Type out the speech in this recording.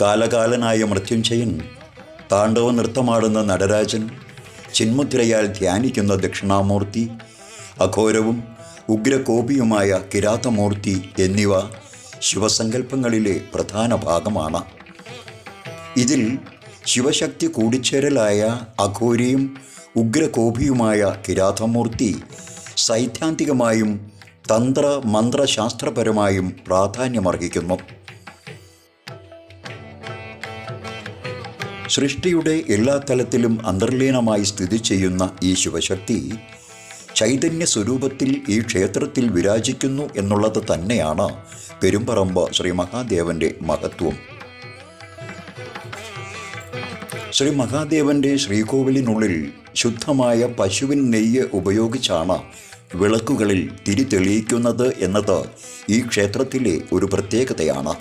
കാലകാലനായ മൃത്യുഞ്ജയൻ, താണ്ഡവ നൃത്തമാടുന്ന നടരാജൻ, ചിന്മുദ്രയാൽ ധ്യാനിക്കുന്ന ദക്ഷിണാമൂർത്തി, അഘോരവും ഉഗ്രകോപിയുമായ കിരാതമൂർത്തി എന്നിവ ശിവസങ്കല്പങ്ങളിലെ പ്രധാന ഭാഗമാണ്. ഇതിൽ ശിവശക്തി കൂടിച്ചേരലായ അഘോരിയും ഉഗ്രകോപിയുമായ കിരാതമൂർത്തി സൈദ്ധാന്തികമായും തന്ത്രമന്ത്രശാസ്ത്രപരമായും പ്രാധാന്യമർഹിക്കുന്നു. സൃഷ്ടിയുടെ എല്ലാ തലത്തിലും അന്തർലീനമായി സ്ഥിതി ചെയ്യുന്ന ഈ ശിവശക്തി ചൈതന്യ സ്വരൂപത്തിൽ ഈ ക്ഷേത്രത്തിൽ വിരാജിക്കുന്നു എന്നുള്ളത് തന്നെയാണ് പെരുമ്പറമ്പ് ശ്രീ മഹാദേവൻ്റെ മഹത്വം. ശ്രീ മഹാദേവൻ്റെ ശ്രീകോവിലിനുള്ളിൽ ശുദ്ധമായ പശുവിൻ നെയ്യ് ഉപയോഗിച്ചാണ് വിളക്കുകളിൽ തിരി തെളിയിക്കുന്നത് എന്നത് ഈ ക്ഷേത്രത്തിലെ ഒരു പ്രത്യേകതയാണ്.